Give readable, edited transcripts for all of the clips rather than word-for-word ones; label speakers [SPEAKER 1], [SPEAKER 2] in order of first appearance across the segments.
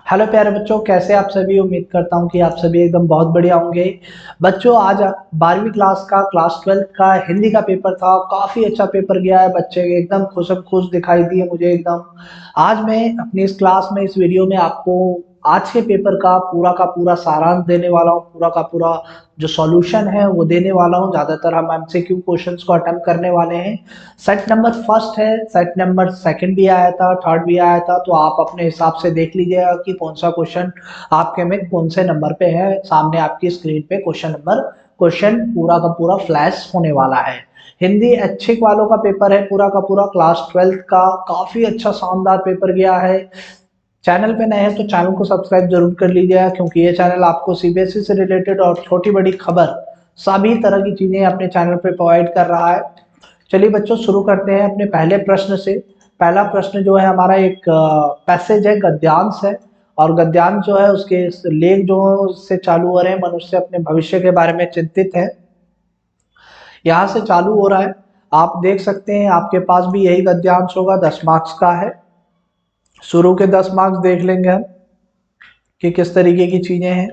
[SPEAKER 1] Hello प्यारे बच्चों, कैसे आप सभी। उम्मीद करता हूँ कि आप सभी एकदम बहुत बढ़िया होंगे। बच्चों, आज 12वीं क्लास का क्लास 12th का हिंदी का पेपर था। काफी अच्छा पेपर गया है, बच्चे एकदम खुशम खुश दिखाई दिए मुझे एकदम। आज मैं अपनी इस क्लास में इस वीडियो में आपको आज के पेपर का पूरा सारांश देने वाला हूँ। पूरा का पूरा जो सॉल्यूशन है वो देने वाला हूँ। ज्यादातर हम एमसीक्यू क्वेश्चंस को अटेम्प्ट करने वाले हैं। सेट नंबर फर्स्ट है, सेट नंबर सेकंड भी आया था, थर्ड भी आया था, तो आप अपने हिसाब से देख लीजिएगा कि कौन सा क्वेश्चन आपके में कौन से नंबर पे है। सामने आपकी स्क्रीन पे क्वेश्चन पूरा का पूरा फ्लैश होने वाला है। हिंदी ऐच्छिक वालों का पेपर है, पूरा का पूरा क्लास 12th का। काफी अच्छा शानदार पेपर गया है। चैनल पे नए हैं तो चैनल को सब्सक्राइब जरूर कर लीजिएगा, क्योंकि ये चैनल आपको सीबीएसई से रिलेटेड और छोटी बड़ी खबर सभी तरह की चीजें अपने चैनल पे प्रोवाइड कर रहा है। चलिए बच्चों, शुरू करते हैं अपने पहले प्रश्न से। पहला प्रश्न जो है हमारा एक पैसेज है, गद्यांश है। और गद्यांश जो है उसके लेख जो है उससे चालू हो रहे हैं। मनुष्य अपने भविष्य के बारे में चिंतित है, यहाँ से चालू हो रहा है। आप देख सकते हैं आपके पास भी यही गद्यांश होगा, 10 मार्क्स का है। शुरू के 10 मार्क्स देख लेंगे हम कि किस तरीके की चीजें हैं।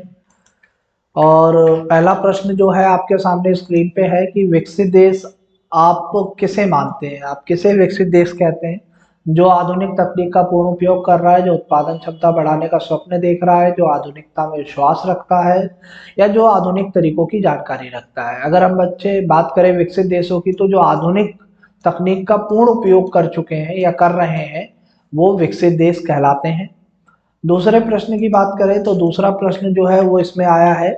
[SPEAKER 1] और पहला प्रश्न जो है आपके सामने स्क्रीन पे है कि विकसित देश आप किसे मानते हैं, आप किसे विकसित देश कहते हैं। जो आधुनिक तकनीक का पूर्ण उपयोग कर रहा है, जो उत्पादन क्षमता बढ़ाने का स्वप्न देख रहा है, जो आधुनिकता में विश्वास रखता है, या जो आधुनिक तरीकों की जानकारी रखता है। अगर हम बच्चे बात करें विकसित देशों की, तो जो आधुनिक तकनीक का पूर्ण उपयोग कर चुके हैं या कर रहे हैं वो विकसित देश कहलाते हैं। दूसरे प्रश्न की बात करें तो दूसरा प्रश्न जो है वो इसमें आया है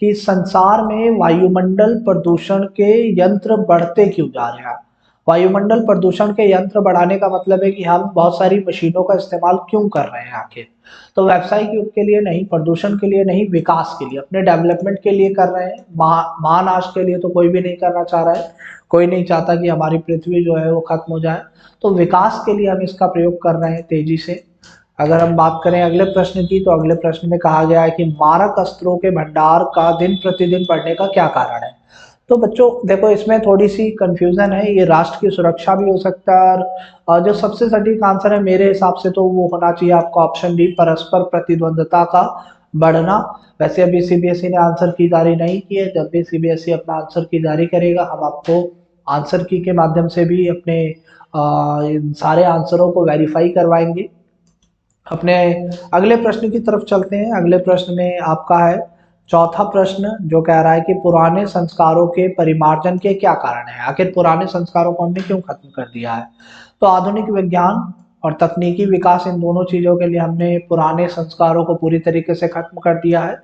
[SPEAKER 1] कि संसार में वायुमंडल प्रदूषण के यंत्र बढ़ते क्यों जा रहे हैं। वायुमंडल प्रदूषण के यंत्र बढ़ाने का मतलब है कि हम बहुत सारी मशीनों का इस्तेमाल क्यों कर रहे हैं आखिर। तो व्यावसायिक युग के लिए नहीं, प्रदूषण के लिए नहीं, विकास के लिए, अपने डेवलपमेंट के लिए कर रहे हैं। महानाश के लिए तो कोई भी नहीं करना चाह रहा है। कोई नहीं चाहता कि हमारी पृथ्वी जो है वो खत्म हो जाए। तो विकास के लिए हम इसका प्रयोग कर रहे हैं तेजी से। अगर हम बात करें अगले प्रश्न की, तो अगले प्रश्न में कहा गया है कि मारक अस्त्रों के भंडार का दिन प्रतिदिन बढ़ने का क्या कारण है। तो बच्चों देखो, इसमें थोड़ी सी कंफ्यूजन है। ये राष्ट्र की सुरक्षा भी हो सकता है, और जो सबसे सटीक आंसर है मेरे हिसाब से तो वो होना चाहिए आपका ऑप्शन डी, परस्पर प्रतिद्वंदता का बढ़ना। वैसे अभी सीबीएसई ने आंसर की जारी नहीं की है। जब भी सीबीएसई अपना आंसर की जारी करेगा, हम आपको आंसर की के माध्यम से भी अपने इन सारे आंसरों को वेरीफाई करवाएंगे। अपने अगले प्रश्न की तरफ चलते हैं। अगले प्रश्न में आपका है चौथा प्रश्न, जो कह रहा है कि पुराने संस्कारों के परिमार्जन के क्या कारण है। आखिर पुराने संस्कारों को हमने क्यों खत्म कर दिया है। तो आधुनिक विज्ञान और तकनीकी विकास, इन दोनों चीजों के लिए हमने पुराने संस्कारों को पूरी तरीके से खत्म कर दिया है।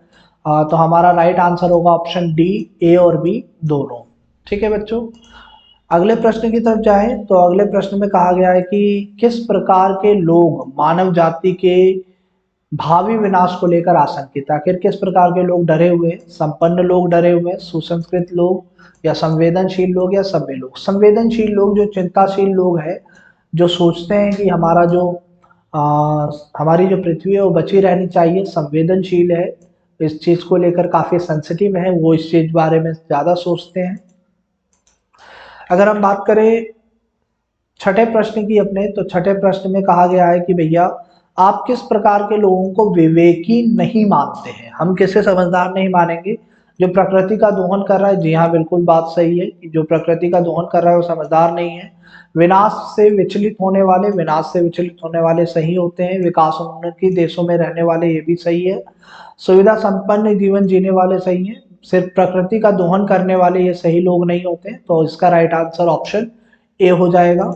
[SPEAKER 1] तो हमारा राइट आंसर होगा ऑप्शन डी, ए और बी दोनों। ठीक है बच्चों, अगले प्रश्न की तरफ जाएं तो अगले प्रश्न में कहा गया है कि किस प्रकार के लोग मानव जाति के भावी विनाश को लेकर आशंकित है। आखिर किस प्रकार के लोग डरे हुए हैं। संपन्न लोग डरे हुए हैं, सुसंस्कृत लोग, या संवेदनशील लोग, या सभ्य लोग। संवेदनशील लोग, जो चिंताशील लोग हैं, जो सोचते हैं कि हमारा जो हमारी जो पृथ्वी है वो बची रहनी चाहिए, संवेदनशील है, इस चीज को लेकर काफी सेंसिटिव है, वो इस चीज बारे में ज्यादा सोचते हैं। अगर हम बात करें छठे प्रश्न की अपने, तो छठे प्रश्न में कहा गया है कि भैया आप किस प्रकार के लोगों को विवेकी नहीं मानते हैं। हम किसे समझदार नहीं मानेंगे। जो प्रकृति का दोहन कर रहा है, जी हाँ बिल्कुल बात सही है कि जो प्रकृति का दोहन कर रहा है वो समझदार नहीं है। विनाश से विचलित होने वाले सही होते हैं। विकास उन्नति देशों में रहने वाले, ये भी सही है। सुविधा संपन्न जीवन जीने वाले सही है। सिर्फ प्रकृति का दोहन करने वाले ये सही लोग नहीं होते। तो इसका राइट आंसर ऑप्शन ए हो जाएगा।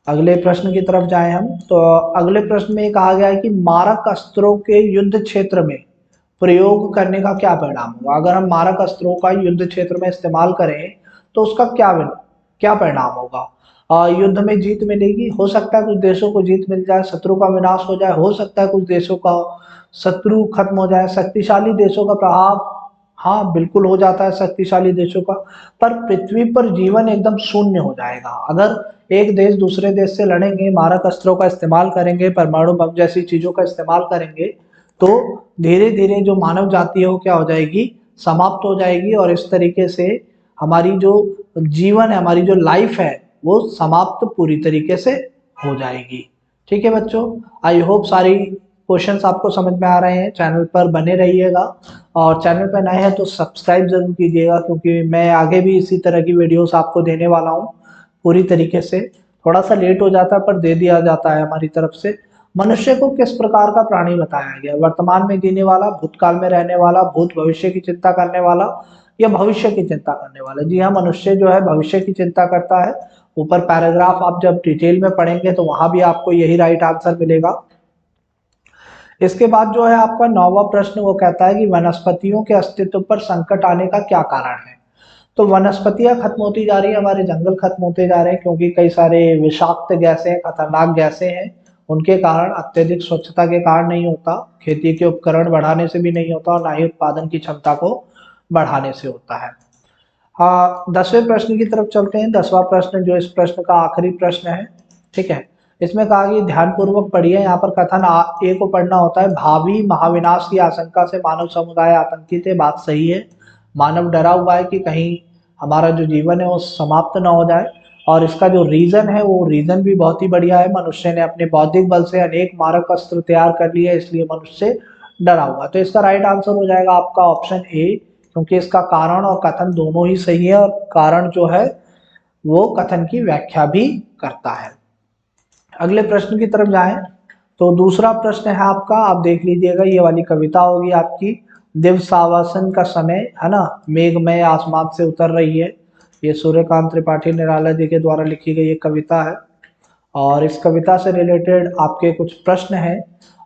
[SPEAKER 1] अगले प्रश्न की तरफ जाएं हम, तो अगले प्रश्न में कहा गया है कि मारक अस्त्रों के युद्ध क्षेत्र में प्रयोग करने का क्या परिणाम होगा। अगर हम मारक अस्त्रों का युद्ध क्षेत्र में इस्तेमाल करें तो उसका क्या क्या परिणाम होगा। युद्ध में जीत मिलेगी, हो सकता है कुछ देशों को जीत मिल जाए, शत्रु का विनाश हो जाए, हो सकता है कुछ देशों का शत्रु खत्म हो जाए, शक्तिशाली देशों का प्रभाव, हाँ बिल्कुल हो जाता है शक्तिशाली देशों का। पर पृथ्वी पर जीवन एकदम शून्य हो जाएगा। अगर एक देश दूसरे देश से लड़ेंगे, मारक अस्त्रों का इस्तेमाल करेंगे, परमाणु बम जैसी चीजों का इस्तेमाल करेंगे, तो धीरे धीरे जो मानव जाति है वो क्या हो जाएगी, समाप्त हो जाएगी। और इस तरीके से हमारी जो जीवन है, हमारी जो लाइफ है, वो समाप्त पूरी तरीके से हो जाएगी। ठीक है बच्चों, आई होप सारी क्वेश्चंस आपको समझ में आ रहे हैं, चैनल पर बने रहिएगा और चैनल पर नए हैं तो सब्सक्राइब जरूर कीजिएगा, क्योंकि मैं आगे भी इसी तरह की वीडियोस आपको देने वाला हूँ पूरी तरीके से। थोड़ा सा लेट हो जाता है पर दे दिया जाता है हमारी तरफ से। मनुष्य को किस प्रकार का प्राणी बताया गया? वर्तमान में जीने वाला, भूतकाल में रहने वाला, भूत भविष्य की चिंता करने वाला या भविष्य की चिंता करने वाला? जी हाँ, मनुष्य जो है भविष्य की चिंता करता है। ऊपर पैराग्राफ आप जब डिटेल में पढ़ेंगे तो वहां भी आपको यही राइट आंसर मिलेगा। इसके बाद जो है आपका 9वां प्रश्न, वो कहता है कि वनस्पतियों के अस्तित्व पर संकट आने का क्या कारण है? तो वनस्पतियां खत्म होती जा रही है, हमारे जंगल खत्म होते जा रहे हैं, क्योंकि कई सारे विषाक्त गैसें, खतरनाक गैसें हैं, उनके कारण। अत्यधिक स्वच्छता के कारण नहीं होता, खेती के उपकरण बढ़ाने से भी नहीं होता, और ना ही उत्पादन की क्षमता को बढ़ाने से होता है। हाँ, 10वें प्रश्न की तरफ चलते हैं। 10वां प्रश्न जो इस प्रश्न का आखिरी प्रश्न है, ठीक है। इसमें कहा कि ध्यानपूर्वक पढ़िए। यहाँ पर कथन ए को पढ़ना होता है। भावी महाविनाश की आशंका से मानव समुदाय आतंकित है। बात सही है, मानव डरा हुआ है कि कहीं हमारा जो जीवन है वो समाप्त ना हो जाए। और इसका जो रीजन है वो रीजन भी बहुत ही बढ़िया है। मनुष्य ने अपने बौद्धिक बल से अनेक मारक अस्त्र तैयार कर लिए, इसलिए मनुष्य डरा हुआ। तो इसका राइट आंसर हो जाएगा आपका ऑप्शन ए, क्योंकि इसका कारण और कथन दोनों ही सही है, और कारण जो है वो कथन की व्याख्या भी करता है। अगले प्रश्न की तरफ जाएं तो दूसरा प्रश्न है आपका, आप देख लीजिएगा, ये वाली कविता होगी आपकी। दिवसावसन का समय है ना, मेघमय आसमान से उतर रही है। ये सूर्यकांत त्रिपाठी निराला जी के द्वारा लिखी गई एक कविता है, और इस कविता से रिलेटेड आपके कुछ प्रश्न हैं।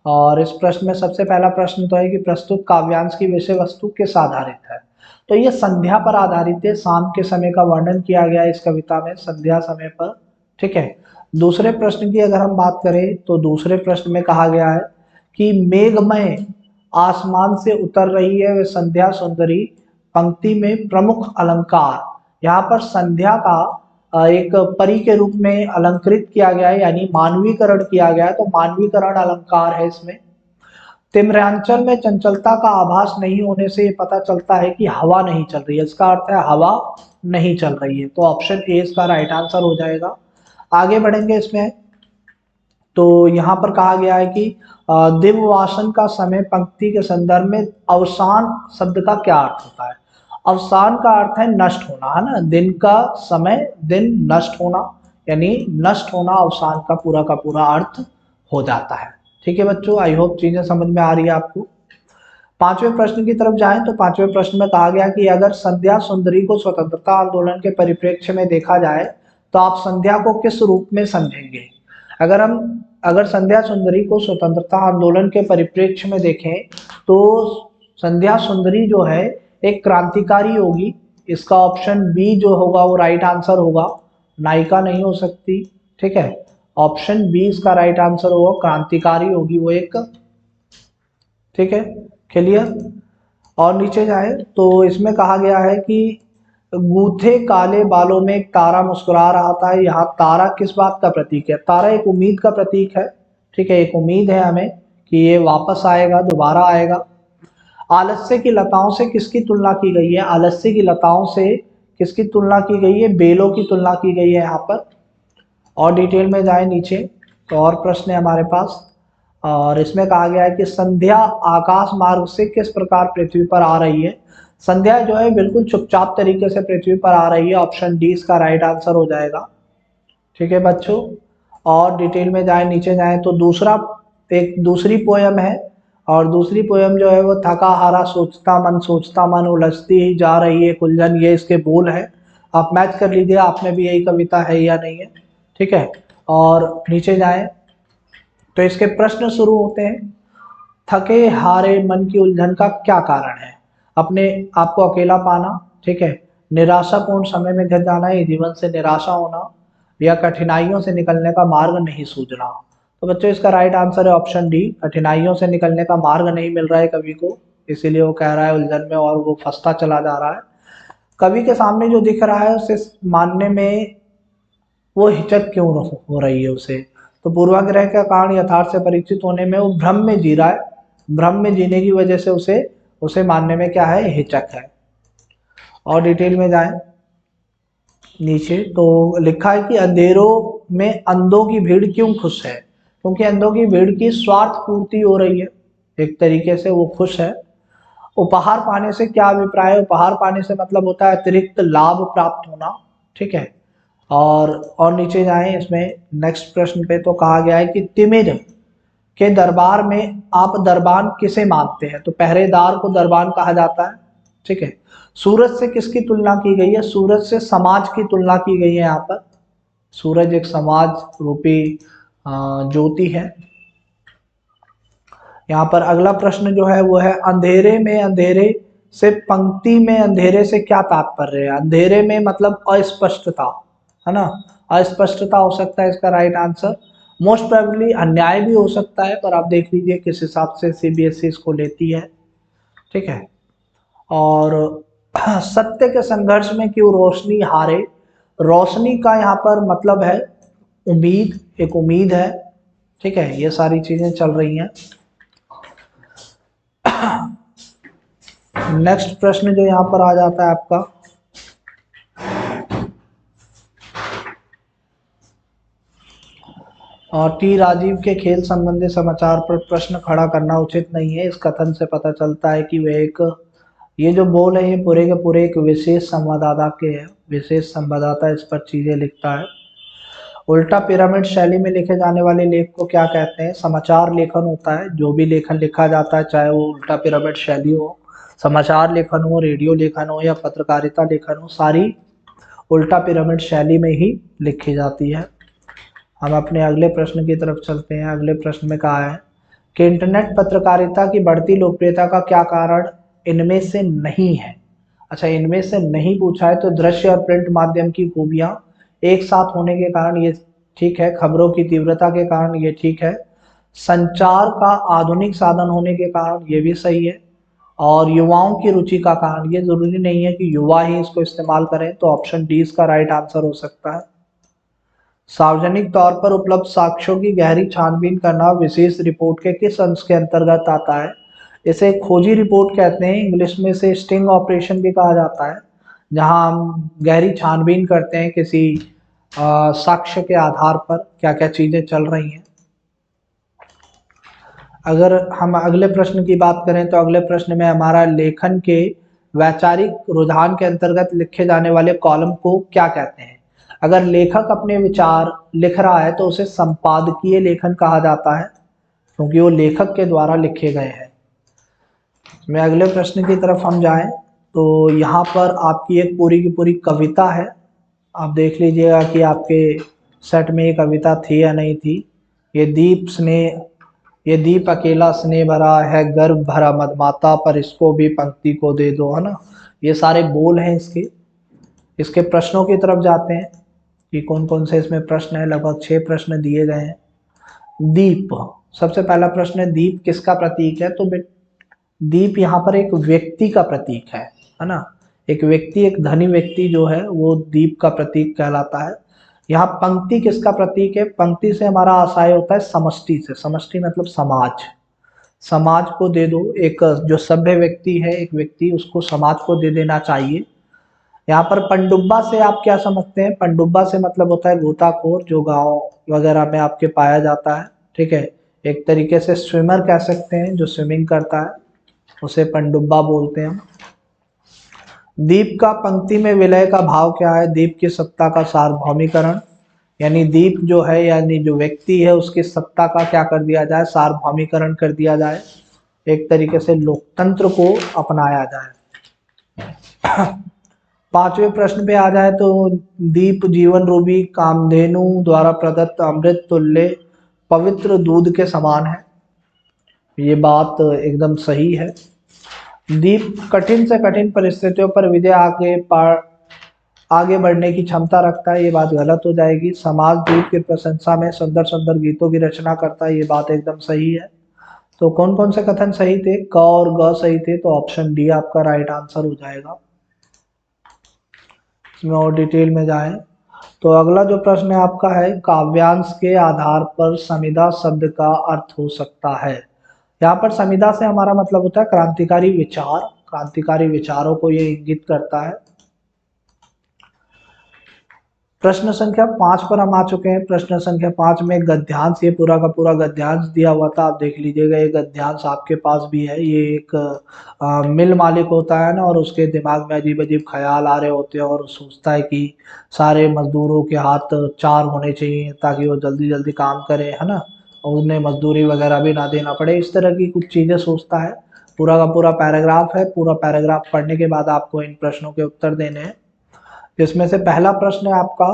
[SPEAKER 1] और इस प्रश्न में सबसे पहला प्रश्न तो है कि प्रस्तुत काव्यांश की विषय वस्तु किस आधारित है? तो ये संध्या पर आधारित है। शाम के समय का वर्णन किया गया है इस कविता में, संध्या समय पर, ठीक है। दूसरे प्रश्न की अगर हम बात करें तो दूसरे प्रश्न में कहा गया है कि मेघमय आसमान से उतर रही है वे संध्या सुंदरी, पंक्ति में प्रमुख अलंकार। यहाँ पर संध्या का एक परी के रूप में अलंकृत किया गया है, यानी मानवीकरण किया गया है। तो मानवीकरण अलंकार है इसमें। तिम्रांचल में चंचलता का आभास नहीं होने से ये पता चलता है कि हवा नहीं चल रही है। इसका अर्थ है हवा नहीं चल रही है। तो ऑप्शन ए इसका राइट आंसर हो जाएगा। आगे बढ़ेंगे इसमें तो यहाँ पर कहा गया है कि दिव्यवासन का समय पंक्ति के संदर्भ में अवसान शब्द का क्या अर्थ होता है? अवसान का अर्थ है नष्ट होना, है ना। दिन का समय, दिन नष्ट होना, यानी नष्ट होना अवसान का पूरा अर्थ हो जाता है। ठीक है बच्चों, आई होप चीजें समझ में आ रही है आपको। 5वें प्रश्न की तरफ जाएं तो 5वें प्रश्न में कहा गया कि अगर संध्या सुंदरी को स्वतंत्रता आंदोलन के परिप्रेक्ष्य में देखा जाए तो आप संध्या को किस रूप में समझेंगे? अगर संध्या सुंदरी को स्वतंत्रता आंदोलन के परिप्रेक्ष्य में देखें तो संध्या सुंदरी जो है एक क्रांतिकारी होगी। इसका ऑप्शन बी जो होगा वो राइट आंसर होगा, नायिका नहीं हो सकती, ठीक है। ऑप्शन बी इसका राइट आंसर होगा, क्रांतिकारी होगी वो एक, ठीक है, क्लियर। और नीचे जाए तो इसमें कहा गया है कि गूथे काले बालों में एक तारा मुस्कुरा रहा था। यहाँ तारा किस बात का प्रतीक है? तारा एक उम्मीद का प्रतीक है, ठीक है। एक उम्मीद है हमें कि ये वापस आएगा, दोबारा आएगा। आलस्य की लताओं से किसकी तुलना की गई है? आलस्य की लताओं से किसकी तुलना की गई है? बेलों की तुलना की गई है यहाँ पर। और डिटेल में जाए नीचे तो और प्रश्न है हमारे पास, और इसमें कहा गया है कि संध्या आकाश मार्ग से किस प्रकार पृथ्वी पर आ रही है? संध्या जो है बिल्कुल चुपचाप तरीके से पृथ्वी पर आ रही है। ऑप्शन डी इसका राइट आंसर हो जाएगा, ठीक है बच्चों। और डिटेल में जाए, नीचे जाए तो एक दूसरी पोयम है, और दूसरी पोयम जो है वो थका हारा सोचता मन उलझती ही जा रही है उलझन, ये इसके बोल है। आप मैच कर लीजिए आप में भी यही कविता है या नहीं है, ठीक है। और नीचे जाए तो इसके प्रश्न शुरू होते हैं। थके हारे मन की उलझन का क्या कारण है? अपने आप को अकेला पाना, ठीक है, निराशापूर्ण समय में घिर जाना, ये जीवन से निराशा होना, या कठिनाइयों से निकलने का मार्ग नहीं सूझना। तो बच्चों इसका राइट आंसर है ऑप्शन डी, कठिनाइयों से निकलने का मार्ग नहीं मिल रहा है कवि को, इसीलिए वो कह रहा है उलझन में और वो फंसता चला जा रहा है। कवि के सामने जो दिख रहा है उसे मानने में वो हिचक क्यों हो रही है उसे? तो पूर्वाग्रह का कारण यथार्थ से परिचित होने में वो भ्रम में जी रहा है। भ्रम में जीने की वजह से उसे उसे मानने में क्या है? हिचक है। और डिटेल में जाएं नीचे तो लिखा है कि अंधेरों में अंधों की भीड़ क्यों खुश है? क्योंकि अंधों की भीड़ की स्वार्थ पूर्ति हो रही है, एक तरीके से वो खुश है। उपहार पाने से क्या अभिप्राय है? उपहार पाने से मतलब होता है अतिरिक्त लाभ प्राप्त होना, ठीक है। और नीचे जाएं इसमें नेक्स्ट प्रश्न पे, तो कहा गया है कि तिमिर के दरबार में आप दरबान किसे मानते हैं? तो पहरेदार को दरबान कहा जाता है, ठीक है। सूरज से किसकी तुलना की गई है? सूरज से समाज की तुलना की गई है यहाँ पर। सूरज एक समाज रूपी ज्योति है। यहाँ पर अगला प्रश्न जो है वो है अंधेरे में अंधेरे से, पंक्ति में अंधेरे से क्या तात्पर्य है? अंधेरे में मतलब अस्पष्टता, है ना, अस्पष्टता हो सकता है इसका राइट आंसर। मोस्ट प्रोबेबली अन्याय भी हो सकता है, पर आप देख लीजिए किस हिसाब से सीबीएसई इसको लेती है, ठीक है। और सत्य के संघर्ष में क्यों रोशनी हारे? रोशनी का यहाँ पर मतलब है उम्मीद, एक उम्मीद है, ठीक है। ये सारी चीजें चल रही हैं। नेक्स्ट प्रश्न जो यहाँ पर आ जाता है आपका, और टी राजीव के खेल संबंधी समाचार पर प्रश्न खड़ा करना उचित नहीं है। इस कथन से पता चलता है कि वे एक, ये जो बोल है ये पूरे के पूरे एक विशेष संवाददाता के हैं, विशेष संवाददाता इस पर चीजें लिखता है। उल्टा पिरामिड शैली में लिखे जाने वाले लेख को क्या कहते हैं? समाचार लेखन होता है। जो भी लेखन लिखा जाता है, चाहे वो उल्टा पिरामिड शैली हो, समाचार लेखन हो, रेडियो लेखन हो या पत्रकारिता लेखन हो, सारी उल्टा पिरामिड शैली में ही लिखी जाती है। हम अपने अगले प्रश्न की तरफ चलते हैं। अगले प्रश्न में कहा है कि इंटरनेट पत्रकारिता की बढ़ती लोकप्रियता का क्या कारण इनमें से नहीं है? अच्छा, इनमें से नहीं पूछा है तो दृश्य और प्रिंट माध्यम की खूबियां एक साथ होने के कारण ये ठीक है, खबरों की तीव्रता के कारण ये ठीक है, संचार का आधुनिक साधन होने के कारण ये भी सही है, और युवाओं की रुचि का कारण। ये जरूरी नहीं है कि युवा ही इसको इस्तेमाल करें, तो ऑप्शन डी इसका राइट आंसर हो सकता है। सार्वजनिक तौर पर उपलब्ध साक्ष्यों की गहरी छानबीन करना विशेष रिपोर्ट के किस अंश के अंतर्गत आता है? इसे खोजी रिपोर्ट कहते हैं, इंग्लिश में से स्टिंग ऑपरेशन भी कहा जाता है, जहां हम गहरी छानबीन करते हैं किसी साक्ष्य के आधार पर क्या क्या चीजें चल रही हैं। अगर हम अगले प्रश्न की बात करें तो अगले प्रश्न में हमारा लेखन के वैचारिक रुझान के अंतर्गत लिखे जाने वाले कॉलम को क्या कहते हैं? अगर लेखक अपने विचार लिख रहा है तो उसे संपादकीय लेखन कहा जाता है, क्योंकि वो लेखक के द्वारा लिखे गए हैं। मैं अगले प्रश्न की तरफ हम जाएं तो यहाँ पर आपकी एक पूरी की पूरी कविता है। आप देख लीजिएगा कि आपके सेट में ये कविता थी या नहीं थी। ये दीप अकेला स्नेह भरा है, गर्भ भरा मदमाता, पर इसको भी पंक्ति को दे दो, है ना। ये सारे बोल हैं इसके। इसके प्रश्नों की तरफ जाते हैं कि कौन कौन से इसमें प्रश्न है। लगभग 6 प्रश्न दिए गए हैं। दीप, सबसे पहला प्रश्न है दीप किसका प्रतीक है? तो दीप यहाँ पर एक व्यक्ति का प्रतीक है ना। एक व्यक्ति, एक धनी व्यक्ति जो है वो दीप का प्रतीक कहलाता है। यहाँ पंक्ति किसका प्रतीक है? पंक्ति से हमारा आशय होता है समष्टि से। समष्टि मतलब समाज, समाज को दे दो। एक जो सभ्य व्यक्ति है, एक व्यक्ति, उसको समाज को दे देना चाहिए। यहाँ पर पनडुब्बा से आप क्या समझते हैं? पनडुब्बा से मतलब होता है गोताखोर, जो गांव वगैरह में आपके पाया जाता है, ठीक है। एक तरीके से स्विमर कह सकते हैं, जो स्विमिंग करता है उसे पनडुब्बा बोलते हैं। दीप का पंक्ति में विलय का भाव क्या है? दीप की सत्ता का सार्वभौमिकरण, यानी दीप जो है, यानी जो व्यक्ति है, उसकी सत्ता का क्या कर दिया जाए? सार्वभौमिकरण कर दिया जाए, एक तरीके से लोकतंत्र को अपनाया जाए। पांचवें प्रश्न पे आ जाए तो दीप जीवन रूपी कामधेनु द्वारा प्रदत्त अमृत तुल्य पवित्र दूध के समान है। ये बात एकदम सही है। दीप कठिन से कठिन परिस्थितियों पर विजय आगे बढ़ने की क्षमता रखता है। ये बात गलत हो जाएगी। समाज दीप की प्रशंसा में सुंदर सुंदर गीतों की रचना करता है। ये बात एकदम सही है। तो कौन कौन से कथन सही थे? क और ग सही थे, तो ऑप्शन डी आपका राइट आंसर हो जाएगा। इसमें और डिटेल में जाएं तो अगला जो प्रश्न है आपका है, काव्यांश के आधार पर समिधा शब्द का अर्थ हो सकता है। यहाँ पर समिधा से हमारा मतलब होता है क्रांतिकारी विचार, क्रांतिकारी विचारों को ये इंगित करता है। प्रश्न संख्या 5 पर हम आ चुके हैं। प्रश्न संख्या 5 में गद्यांश, ये पूरा का पूरा गद्यांश दिया हुआ था, आप देख लीजिएगा। ये गद्यांश आपके पास भी है। ये एक मिल मालिक होता है ना, और उसके दिमाग में अजीब अजीब ख्याल आ रहे होते हैं, और सोचता है कि सारे मजदूरों के हाथ 4 होने चाहिए ताकि वो जल्दी जल्दी काम करें, है ना, और उन्हें मजदूरी वगैरह भी ना देना पड़े। इस तरह की कुछ चीज़ें सोचता है। पूरा का पूरा पैराग्राफ है। पूरा पैराग्राफ पढ़ने के बाद आपको इन प्रश्नों के उत्तर देने हैं। जिसमें से पहला प्रश्न है आपका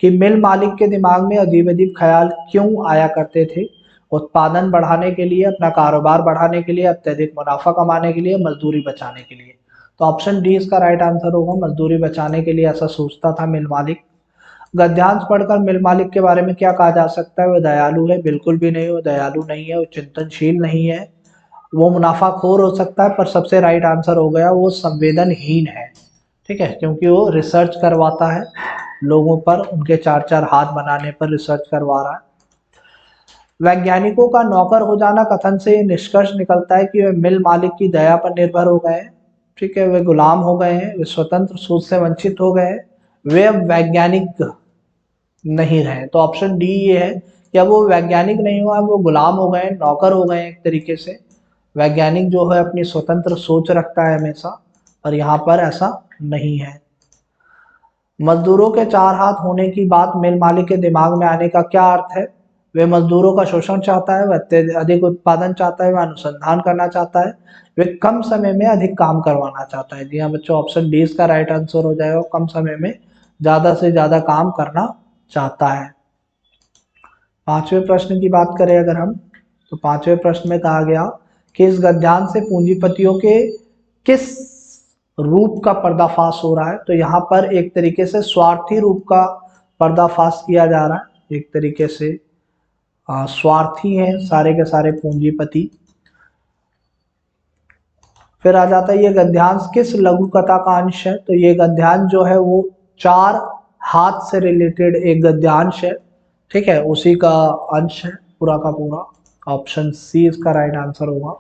[SPEAKER 1] कि मिल मालिक के दिमाग में अजीब अजीब ख्याल क्यों आया करते थे? उत्पादन बढ़ाने के लिए, अपना कारोबार बढ़ाने के लिए, अत्यधिक मुनाफा कमाने के लिए, मजदूरी बचाने के लिए। तो ऑप्शन डी इसका राइट आंसर होगा, मजदूरी बचाने के लिए ऐसा सोचता था मिल मालिक। गद्यांश पढ़कर मिल मालिक के बारे में क्या कहा जा सकता है? वो दयालु है? बिल्कुल भी नहीं, वो दयालु नहीं है। वो चिंतनशील नहीं है। वो मुनाफाखोर हो सकता है, पर सबसे राइट आंसर हो गया वो संवेदनहीन है। ठीक है, क्योंकि वो रिसर्च करवाता है लोगों पर, उनके 4-4 हाथ बनाने पर रिसर्च करवा रहा है। वैज्ञानिकों का नौकर हो जाना कथन से निष्कर्ष निकलता है कि वे मिल मालिक की दया पर निर्भर हो गए हैं। ठीक है, वे गुलाम हो गए हैं, वे स्वतंत्र सोच से वंचित हो गए हैं, वे अब वैज्ञानिक नहीं रहे। तो ऑप्शन डी ये है कि अब वो वैज्ञानिक नहीं हुआ, वो गुलाम हो गए, नौकर हो गए एक तरीके से। वैज्ञानिक जो है अपनी स्वतंत्र सोच रखता है हमेशा, और यहाँ पर ऐसा नहीं है। मजदूरों के 4 हाथ होने की बात मिल मालिक के दिमाग में आने का क्या अर्थ है? वे मजदूरों का शोषण चाहता है, वह अधिक उत्पादन चाहता है, वह अनुसंधान करना चाहता है, वे कम समय में अधिक काम करवाना चाहता है। जी हाँ बच्चों, ऑप्शन डी इसका राइट आंसर हो जाएगा, कम समय में ज्यादा से ज्यादा काम करना चाहता है। 5वें प्रश्न की बात करें अगर हम, तो 5वें प्रश्न में कहा गया कि इस गद्यांश से पूंजीपतियों के किस रूप का पर्दाफाश हो रहा है? तो यहाँ पर एक तरीके से स्वार्थी रूप का पर्दाफाश किया जा रहा है। एक तरीके से स्वार्थी हैं सारे के सारे पूंजीपति। फिर आ जाता है ये गद्यांश किस लघु कथा का अंश है? तो ये गद्यांश जो है वो 4 हाथ से रिलेटेड एक गद्यांश है। ठीक है, उसी का अंश है पूरा का पूरा। ऑप्शन सी इसका राइट आंसर होगा।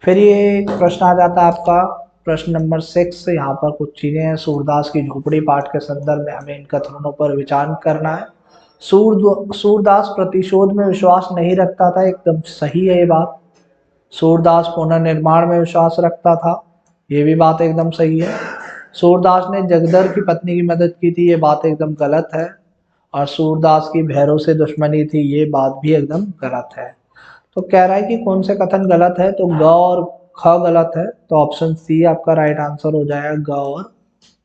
[SPEAKER 1] फिर ये प्रश्न आ जाता है आपका प्रश्न नंबर 6। यहाँ पर कुछ चीजें हैं। सूरदास की झोपड़ी पाठ के संदर्भ में हमें इन कथनों पर विचार करना है। सूरदास प्रतिशोध में विश्वास नहीं रखता था, एकदम सही है ये बात। सूरदास पुनर्निर्माण में विश्वास रखता था, ये भी बात एकदम सही है। सूरदास ने जगदर की पत्नी की मदद की थी, ये बात एकदम गलत है। और सूरदास की भैरव से दुश्मनी थी, ये बात भी एकदम गलत है। तो कह रहा है कि कौन से कथन गलत है? तो ग और ख गलत है। तो ऑप्शन सी आपका राइट आंसर हो जाएगा, ग और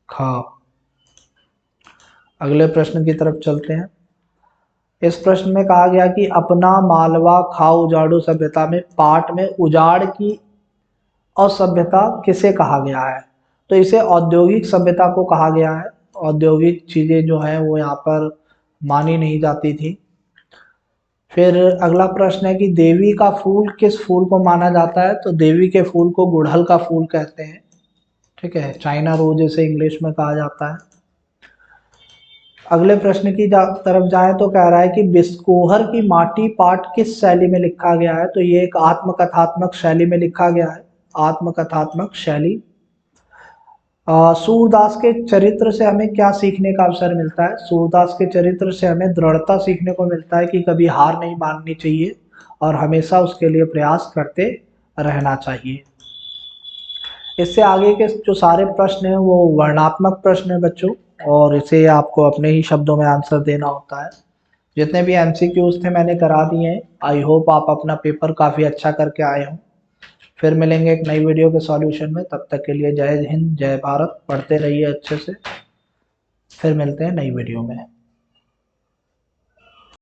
[SPEAKER 1] ख। अगले प्रश्न की तरफ चलते हैं। इस प्रश्न में कहा गया कि अपना मालवा खाओ उजाड़ो सभ्यता में पाठ में उजाड़ की असभ्यता किसे कहा गया है? तो इसे औद्योगिक सभ्यता को कहा गया है। औद्योगिक चीजें जो है वो यहाँ पर मानी नहीं जाती थी। फिर अगला प्रश्न है कि देवी का फूल किस फूल को माना जाता है? तो देवी के फूल को गुड़हल का फूल कहते हैं। ठीक है, चाइना रोज इसे इंग्लिश में कहा जाता है। अगले प्रश्न की तरफ जाएं तो कह रहा है कि बिस्कोहर की माटी पाठ किस शैली में लिखा गया है? तो ये एक आत्मकथात्मक शैली में लिखा गया है। आत्मकथात्मक शैली। सूरदास के चरित्र से हमें क्या सीखने का अवसर मिलता है? सूरदास के चरित्र से हमें दृढ़ता सीखने को मिलता है कि कभी हार नहीं माननी चाहिए और हमेशा उसके लिए प्रयास करते रहना चाहिए। इससे आगे के जो सारे प्रश्न हैं वो वर्णात्मक प्रश्न है बच्चों, और इसे आपको अपने ही शब्दों में आंसर देना होता है। जितने भी एमसीक्यूज थे मैंने करा दिए हैं। आई होप आप अपना पेपर काफ़ी अच्छा करके आए हों। फिर मिलेंगे एक नई वीडियो के सॉल्यूशन में। तब तक के लिए जय हिंद, जय भारत। पढ़ते रहिए अच्छे से। फिर मिलते हैं नई वीडियो में।